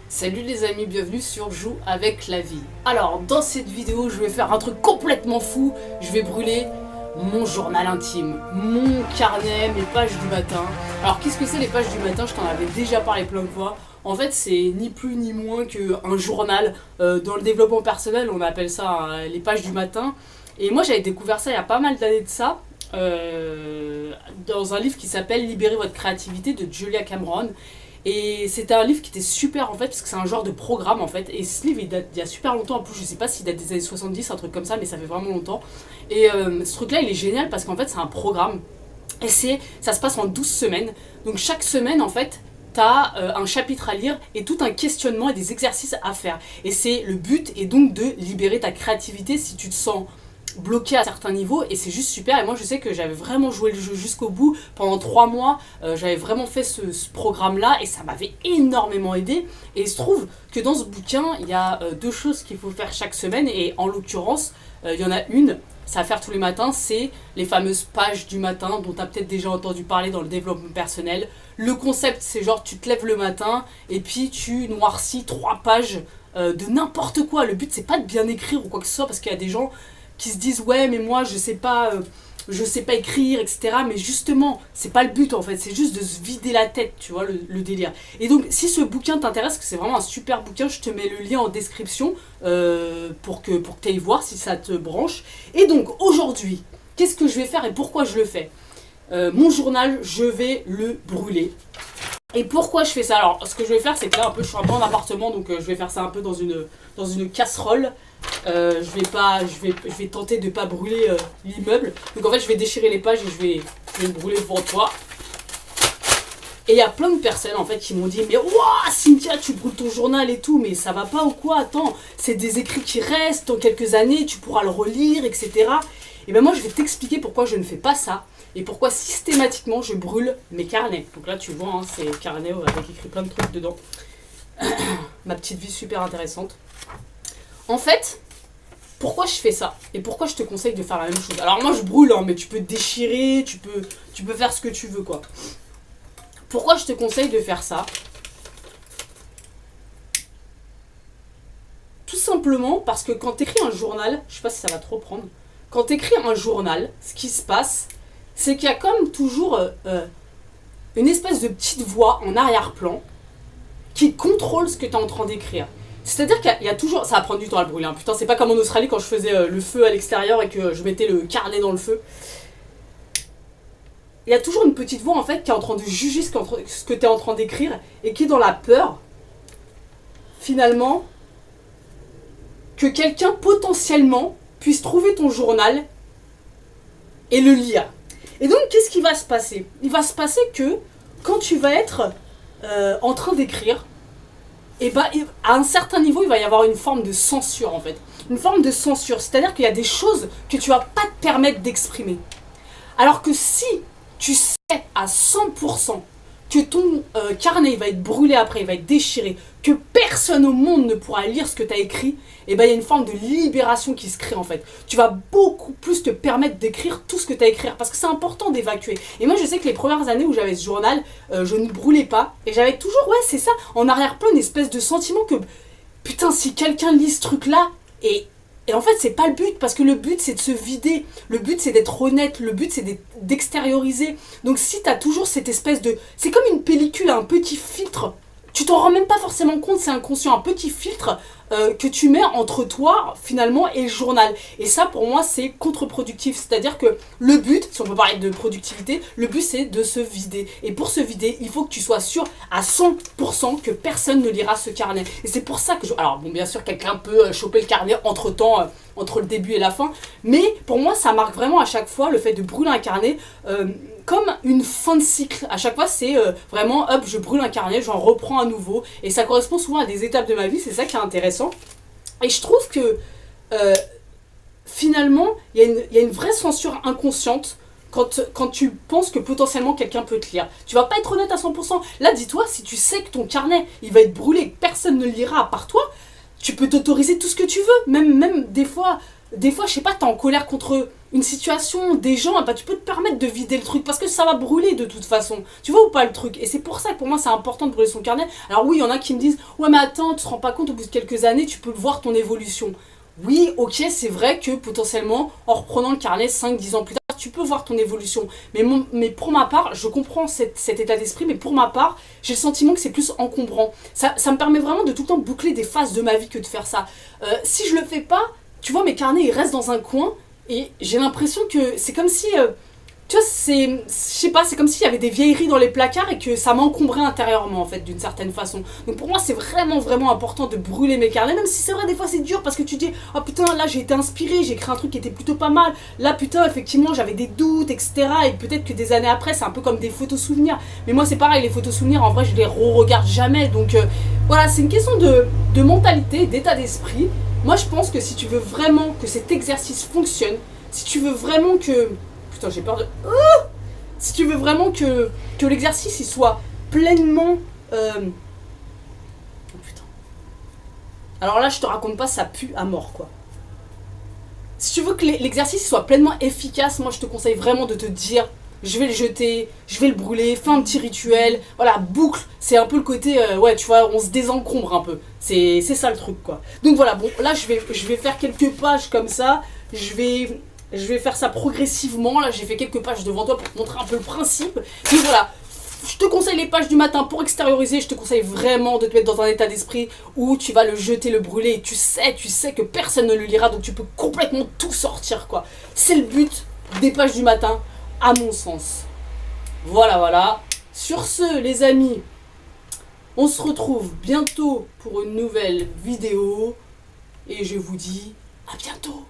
Salut les amis, bienvenue sur Joue avec la vie. Alors dans cette vidéo je vais faire un truc complètement fou. Je vais brûler mon journal intime, mon carnet, mes pages du matin. Alors qu'est-ce que c'est les pages du matin? Je t'en avais déjà parlé plein de fois. En fait c'est ni plus ni moins qu'un journal. Dans le développement personnel on appelle ça les pages du matin. Et moi j'avais découvert ça il y a pas mal d'années de ça. Dans un livre qui s'appelle Libérer votre créativité de Julia Cameron. Et c'était un livre qui était super en fait, parce que c'est un genre de programme en fait. Et ce livre il date d'il y a super longtemps, en plus je sais pas s'il date des années 70, un truc comme ça, mais ça fait vraiment longtemps. Et ce truc là il est génial parce qu'en fait c'est un programme. Et ça se passe en 12 semaines. Donc chaque semaine en fait, t'as un chapitre à lire et tout un questionnement et des exercices à faire. Et le but est donc de libérer ta créativité si tu te sens bloqué à certains niveaux, et c'est juste super. Et moi je sais que j'avais vraiment joué le jeu jusqu'au bout pendant 3 mois. J'avais vraiment fait ce programme là et ça m'avait énormément aidé. Et il se trouve que dans ce bouquin il y a 2 choses qu'il faut faire chaque semaine, et en l'occurrence il y en a une, c'est à faire tous les matins, c'est les fameuses pages du matin dont tu as peut-être déjà entendu parler dans le développement personnel. Le concept c'est genre tu te lèves le matin et puis tu noircis 3 pages de n'importe quoi. Le but c'est pas de bien écrire ou quoi que ce soit, parce qu'il y a des gens qui se disent ouais mais moi je sais pas écrire, etc. Mais justement c'est pas le but en fait, c'est juste de se vider la tête, tu vois, le délire. Et donc si ce bouquin t'intéresse, que c'est vraiment un super bouquin, je te mets le lien en description pour que tu ailles voir si ça te branche. Et donc aujourd'hui qu'est-ce que je vais faire et pourquoi je le fais? Mon journal je vais le brûler. Et pourquoi je fais ça? Alors ce que je vais faire c'est que là un peu je suis un peu en appartement, donc je vais faire ça un peu dans une casserole. Je vais tenter de pas brûler l'immeuble. Donc en fait je vais déchirer les pages et je vais le brûler devant toi. Et il y a plein de personnes en fait qui m'ont dit mais waouh Cynthia, tu brûles ton journal et tout, mais ça va pas ou quoi? Attends, c'est des écrits qui restent, dans quelques années tu pourras le relire, etc. Et ben moi je vais t'expliquer pourquoi je ne fais pas ça et pourquoi systématiquement je brûle mes carnets. Donc là tu vois hein, c'est carnet avec écrit plein de trucs dedans. Ma petite vie super intéressante. En fait, pourquoi je fais ça? Et pourquoi je te conseille de faire la même chose? Alors moi je brûle, hein, mais tu peux déchirer, tu peux faire ce que tu veux quoi. Pourquoi je te conseille de faire ça? Tout simplement parce que quand tu écris un journal, je sais pas si ça va trop prendre, quand tu écris un journal, ce qui se passe, c'est qu'il y a comme toujours une espèce de petite voix en arrière-plan qui contrôle ce que tu es en train d'écrire. C'est-à-dire qu'il y a toujours... Ça va prendre du temps à le brûler, hein. Putain, c'est pas comme en Australie quand je faisais le feu à l'extérieur et que je mettais le carnet dans le feu. Il y a toujours une petite voix en fait qui est en train de juger ce que tu es en train d'écrire et qui est dans la peur, finalement, que quelqu'un potentiellement puisse trouver ton journal et le lire. Et donc, qu'est-ce qui va se passer? Il va se passer que quand tu vas être en train d'écrire, et bah, à un certain niveau, il va y avoir une forme de censure en fait. Une forme de censure, c'est-à-dire qu'il y a des choses que tu vas pas te permettre d'exprimer. Alors que si tu sais à 100% que ton carnet il va être brûlé après, il va être déchiré, que personne au monde ne pourra lire ce que tu as écrit, et ben il y a une forme de libération qui se crée en fait. Tu vas beaucoup plus te permettre d'écrire tout ce que tu as écrit, parce que c'est important d'évacuer. Et moi je sais que les premières années où j'avais ce journal, je ne brûlais pas, et j'avais toujours, ouais c'est ça, en arrière-plan une espèce de sentiment que, putain si quelqu'un lit ce truc là, et en fait, c'est pas le but, parce que le but, c'est de se vider. Le but, c'est d'être honnête. Le but, c'est d'extérioriser. Donc, si t'as toujours cette espèce de... C'est comme une pellicule, un petit filtre. Tu t'en rends même pas forcément compte, c'est inconscient. Un petit filtre que tu mets entre toi, finalement, et le journal. Et ça, pour moi, c'est contre-productif. C'est-à-dire que le but, si on peut parler de productivité, le but, c'est de se vider. Et pour se vider, il faut que tu sois sûr à 100% que personne ne lira ce carnet. Et c'est pour ça que Alors, bon, bien sûr, quelqu'un peut choper le carnet entre-temps, entre le début et la fin. Mais pour moi, ça marque vraiment à chaque fois le fait de brûler un carnet comme une fin de cycle. À chaque fois, c'est vraiment, hop, je brûle un carnet, j'en reprends à nouveau. Et ça correspond souvent à des étapes de ma vie, c'est ça qui est intéressant. Et je trouve que finalement, il y a une vraie censure inconsciente quand tu penses que potentiellement quelqu'un peut te lire. Tu vas pas être honnête à 100%. Là, dis-toi, si tu sais que ton carnet, il va être brûlé et que personne ne le lira à part toi, tu peux t'autoriser tout ce que tu veux. Même des fois, je sais pas, t'es en colère contre une situation des gens, bah, tu peux te permettre de vider le truc parce que ça va brûler de toute façon. Tu vois ou pas le truc? Et c'est pour ça que pour moi c'est important de brûler son carnet. Alors oui, il y en a qui me disent ouais mais attends, tu te rends pas compte, au bout de quelques années, tu peux voir ton évolution. Oui, ok, c'est vrai que potentiellement, en reprenant le carnet 5-10 ans plus tard, tu peux voir ton évolution. Mais pour ma part, je comprends cet état d'esprit, mais pour ma part, j'ai le sentiment que c'est plus encombrant. Ça me permet vraiment de tout le temps boucler des phases de ma vie que de faire ça. Si je le fais pas, tu vois, mes carnets, ils restent dans un coin, et j'ai l'impression que c'est comme si... tu vois, je sais pas, c'est comme s'il y avait des vieilleries dans les placards et que ça m'encombrait intérieurement, en fait, d'une certaine façon. Donc pour moi, c'est vraiment, vraiment important de brûler mes carnets, même si c'est vrai, des fois, c'est dur parce que tu te dis, oh putain, là, j'ai été inspiré, j'ai écrit un truc qui était plutôt pas mal. Là, putain, effectivement, j'avais des doutes, etc. Et peut-être que des années après, c'est un peu comme des photos souvenirs. Mais moi, c'est pareil, les photos souvenirs, en vrai, je les re-regarde jamais. Donc voilà, c'est une question de mentalité, d'état d'esprit. Moi, je pense que si tu veux vraiment que cet exercice fonctionne, si tu veux vraiment que... Putain, j'ai peur de... Si tu veux vraiment que l'exercice il soit pleinement... Oh putain. Alors là, je te raconte pas, ça pue à mort, quoi. Si tu veux que l'exercice soit pleinement efficace, moi, je te conseille vraiment de te dire... Je vais le jeter, je vais le brûler, fais un petit rituel. Voilà, boucle. C'est un peu le côté... ouais, tu vois, on se désencombre un peu. C'est ça le truc, quoi. Donc voilà, bon, là, je vais faire quelques pages comme ça. Je vais faire ça progressivement. Là, j'ai fait quelques pages devant toi pour te montrer un peu le principe. Donc voilà, je te conseille les pages du matin pour extérioriser. Je te conseille vraiment de te mettre dans un état d'esprit où tu vas le jeter, le brûler. Et tu sais que personne ne le lira. Donc tu peux complètement tout sortir, quoi. C'est le but des pages du matin, à mon sens. Voilà, voilà. Sur ce, les amis, on se retrouve bientôt pour une nouvelle vidéo. Et je vous dis à bientôt.